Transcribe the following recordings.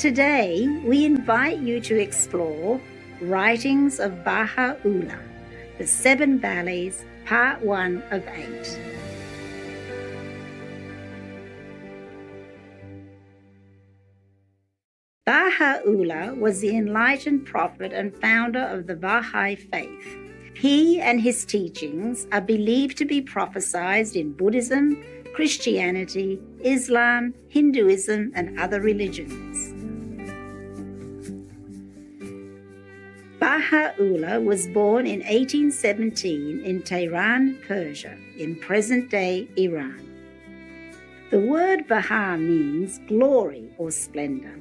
Today, we invite you to explore Writings of Bahá'u'lláh, the 7 Valleys, Part 1 of 8. Bahá'u'lláh was the enlightened prophet and founder of the Baha'i faith. He and his teachings are believed to be prophesied in Buddhism, Christianity, Islam, Hinduism, and other religions. Bahá'u'lláh was born in 1817 in Tehran, Persia, in present-day Iran. The word Baha means glory or splendor.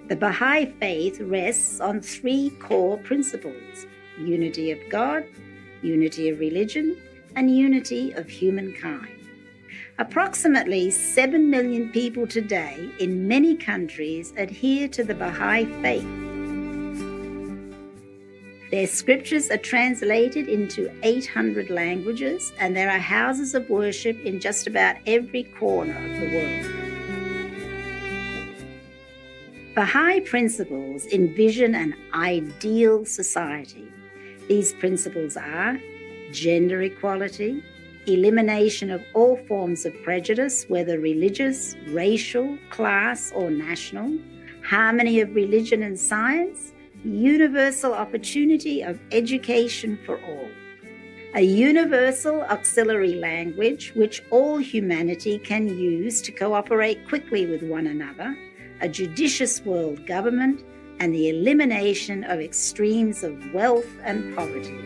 The Baha'i faith rests on 3 core principles: unity of God, unity of religion, and unity of humankind. Approximately 7 million people today in many countries adhere to the Baha'i faith. Their scriptures are translated into 800 languages, and there are houses of worship in just about every corner of the world. Baha'i principles envision an ideal society. These principles are gender equality, elimination of all forms of prejudice, whether religious, racial, class, or national, harmony of religion and science, universal opportunity of education for all, a universal auxiliary language which all humanity can use to cooperate quickly with one another, a judicious world government, and the elimination of extremes of wealth and poverty.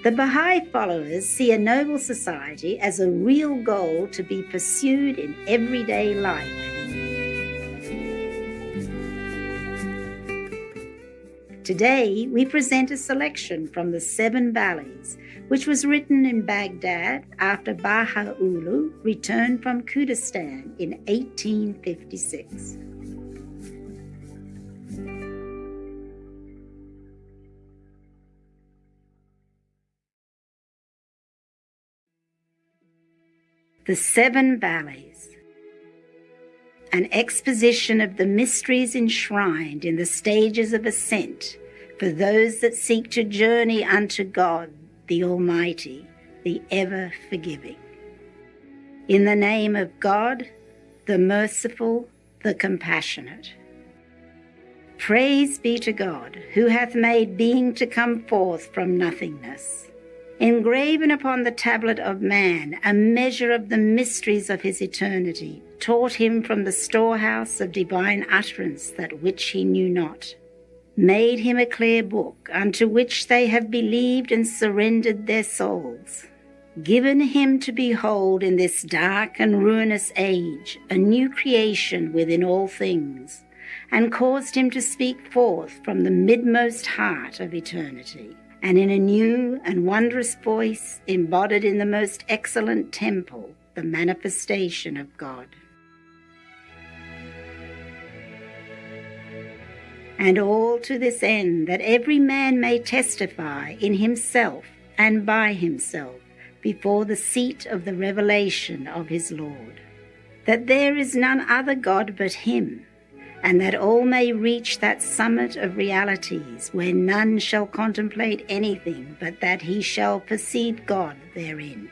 The Baha'i followers see a noble society as a real goal to be pursued in everyday life. Today, we present a selection from the 7 Valleys, which was written in Baghdad after Bahá'u'lláh returned from Kurdistan in 1856. The 7 Valleys. An exposition of the mysteries enshrined in the stages of ascent for those that seek to journey unto God, the Almighty, the ever-forgiving. In the name of God, the merciful, the compassionate. Praise be to God, who hath made being to come forth from nothingness, engraven upon the tablet of man a measure of the mysteries of his eternity, taught him from the storehouse of divine utterance that which he knew not, made him a clear book, unto which they have believed and surrendered their souls, given him to behold in this dark and ruinous age a new creation within all things, and caused him to speak forth from the midmost heart of eternity, and in a new and wondrous voice embodied in the most excellent temple, the manifestation of God. And all to this end, that every man may testify in himself and by himself before the seat of the revelation of his Lord, that there is none other God but him, and that all may reach that summit of realities where none shall contemplate anything but that he shall perceive God therein.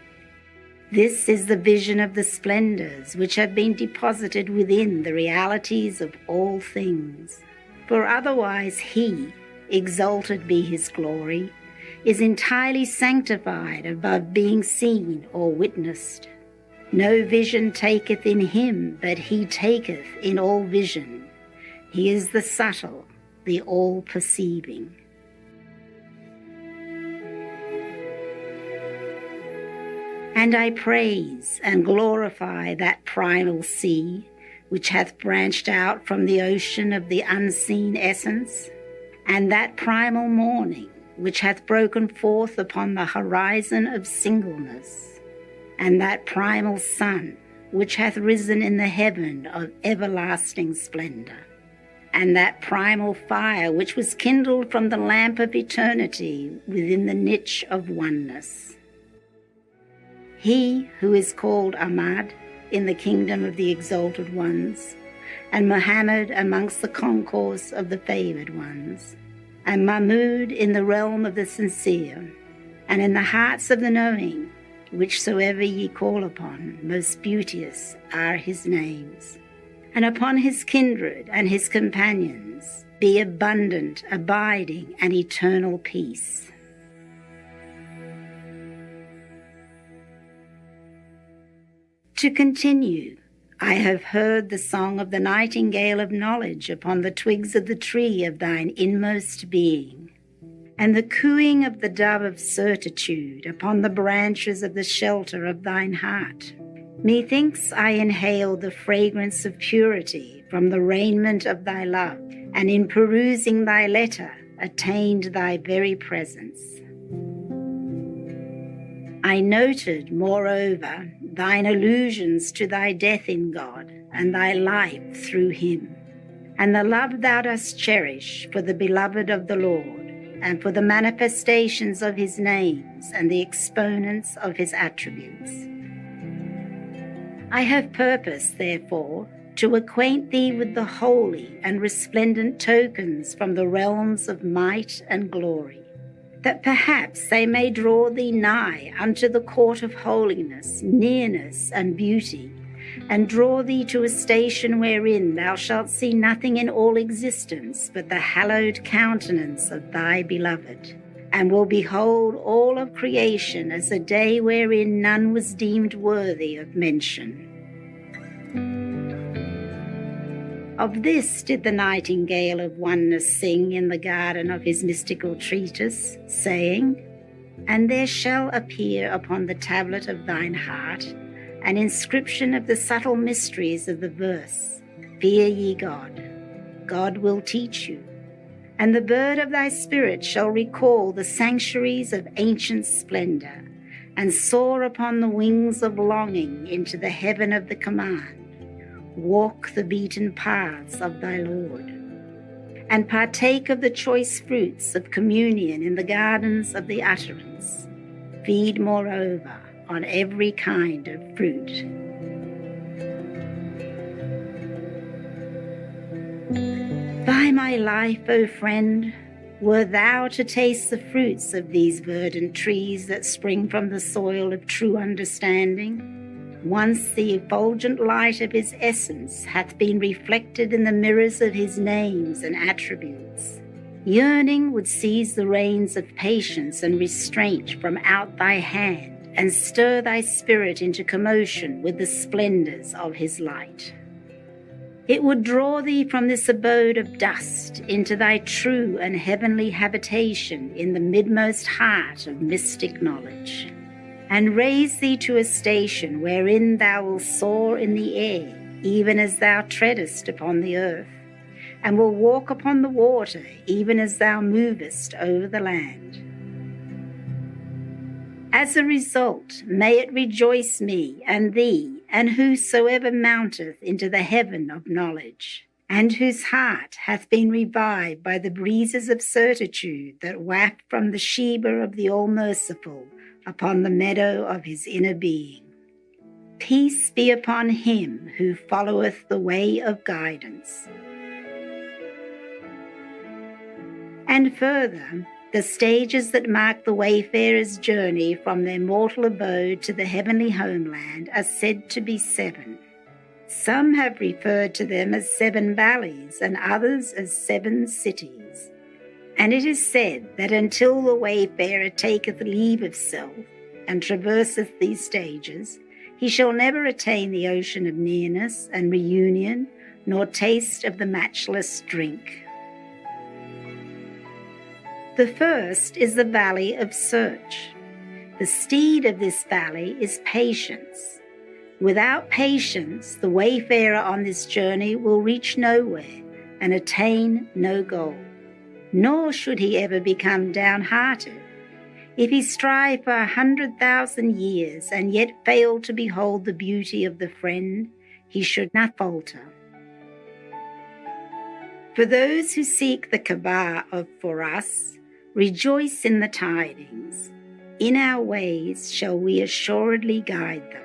This is the vision of the splendors which have been deposited within the realities of all things. For otherwise he, exalted be his glory, is entirely sanctified above being seen or witnessed. No vision taketh in him, but he taketh in all vision. He is the subtle, the all-perceiving. And I praise and glorify that primal sea, which hath branched out from the ocean of the unseen essence, and that primal morning, which hath broken forth upon the horizon of singleness, and that primal sun, which hath risen in the heaven of everlasting splendor, and that primal fire which was kindled from the lamp of eternity within the niche of oneness. He who is called Ahmad, in the kingdom of the exalted ones, and Muhammad amongst the concourse of the favoured ones, and Mahmud in the realm of the sincere, and in the hearts of the knowing, whichsoever ye call upon, most beauteous are his names. And upon his kindred and his companions be abundant, abiding, and eternal peace. To continue, I have heard the song of the nightingale of knowledge upon the twigs of the tree of thine inmost being, and the cooing of the dove of certitude upon the branches of the shelter of thine heart. Methinks I inhaled the fragrance of purity from the raiment of thy love, and in perusing thy letter attained thy very presence. I noted, moreover, thine allusions to thy death in God, and thy life through him, and the love thou dost cherish for the beloved of the Lord, and for the manifestations of his names and the exponents of his attributes. I have purposed, therefore, to acquaint thee with the holy and resplendent tokens from the realms of might and glory, that perhaps they may draw thee nigh unto the court of holiness, nearness, and beauty, and draw thee to a station wherein thou shalt see nothing in all existence but the hallowed countenance of thy beloved, and will behold all of creation as a day wherein none was deemed worthy of mention. Of this did the nightingale of oneness sing in the garden of his mystical treatise, saying, And there shall appear upon the tablet of thine heart an inscription of the subtle mysteries of the verse, Fear ye God. God will teach you. And the bird of thy spirit shall recall the sanctuaries of ancient splendor, and soar upon the wings of longing into the heaven of the command. Walk the beaten paths of thy Lord, and partake of the choice fruits of communion in the gardens of the utterance. Feed, moreover, on every kind of fruit. By my life, O friend, were thou to taste the fruits of these verdant trees that spring from the soil of true understanding, once the effulgent light of his essence hath been reflected in the mirrors of his names and attributes, yearning would seize the reins of patience and restraint from out thy hand, and stir thy spirit into commotion with the splendors of his light. It would draw thee from this abode of dust into thy true and heavenly habitation in the midmost heart of mystic knowledge, and raise thee to a station wherein thou wilt soar in the air, even as thou treadest upon the earth, and will walk upon the water, even as thou movest over the land. As a result, may it rejoice me and thee, and whosoever mounteth into the heaven of knowledge, and whose heart hath been revived by the breezes of certitude that waft from the Sheba of the All-Merciful upon the meadow of his inner being. Peace be upon him who followeth the way of guidance. And further, the stages that mark the wayfarer's journey from their mortal abode to the heavenly homeland are said to be 7. Some have referred to them as 7 valleys, and others as 7 cities. And it is said that until the wayfarer taketh leave of self and traverseth these stages, he shall never attain the ocean of nearness and reunion, nor taste of the matchless drink. The first is the valley of search. The steed of this valley is patience. Without patience, the wayfarer on this journey will reach nowhere and attain no goal. Nor should he ever become downhearted. If he strive for 100,000 years and yet fail to behold the beauty of the friend, he should not falter. For those who seek the Kaaba of for us, rejoice in the tidings. In our ways shall we assuredly guide them.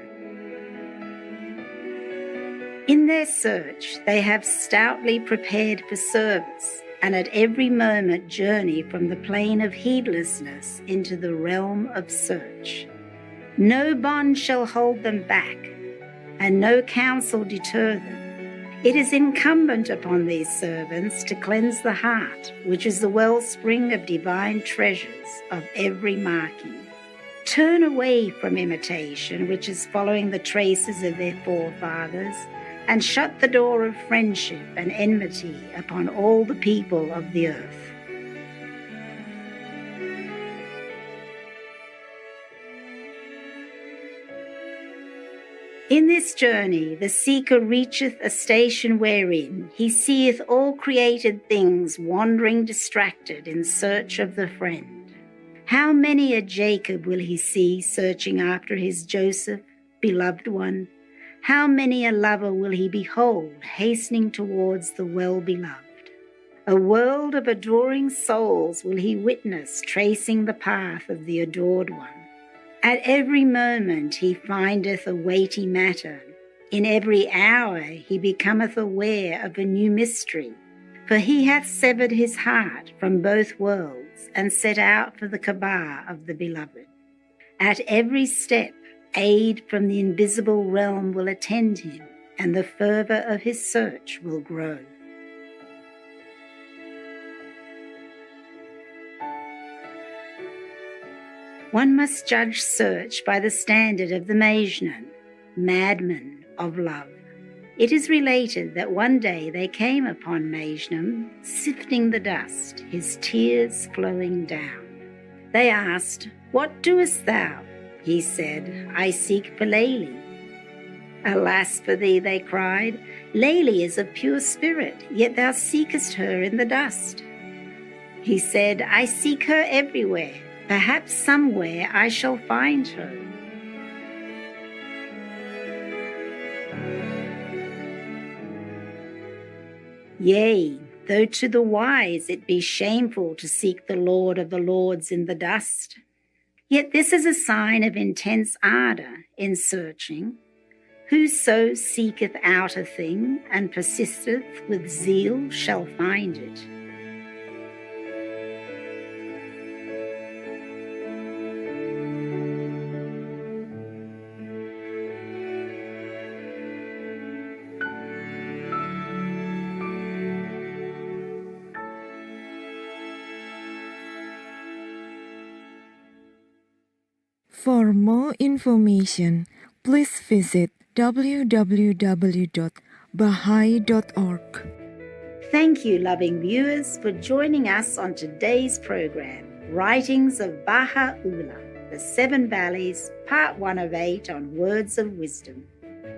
In their search, they have stoutly prepared for service, and at every moment journey from the plane of heedlessness into the realm of search. No bond shall hold them back, and no counsel deter them. It is incumbent upon these servants to cleanse the heart, which is the wellspring of divine treasures of every marking. Turn away from imitation, which is following the traces of their forefathers, and shut the door of friendship and enmity upon all the people of the earth. In this journey the seeker reacheth a station wherein he seeth all created things wandering distracted in search of the friend. How many a Jacob will he see searching after his Joseph, beloved one? How many a lover will he behold hastening towards the well-beloved? A world of adoring souls will he witness tracing the path of the adored one. At every moment he findeth a weighty matter. In every hour he becometh aware of a new mystery. For he hath severed his heart from both worlds and set out for the Kaaba of the beloved. At every step aid from the invisible realm will attend him, and the fervour of his search will grow. One must judge search by the standard of the Majnun, madman of love. It is related that one day they came upon Majnun sifting the dust, his tears flowing down. They asked, "What doest thou?" He said, "I seek for Layli." "Alas for thee," they cried, "Layli is of pure spirit, yet thou seekest her in the dust." He said, "I seek her everywhere. Perhaps somewhere I shall find her." Yea, though to the wise it be shameful to seek the Lord of the Lords in the dust, yet this is a sign of intense ardour in searching. Whoso seeketh out a thing and persisteth with zeal shall find it. For more information, please visit www.baha'i.org. Thank you, loving viewers, for joining us on today's program, Writings of Bahá'u'lláh, The Seven Valleys, Part 1 of 8 on Words of Wisdom.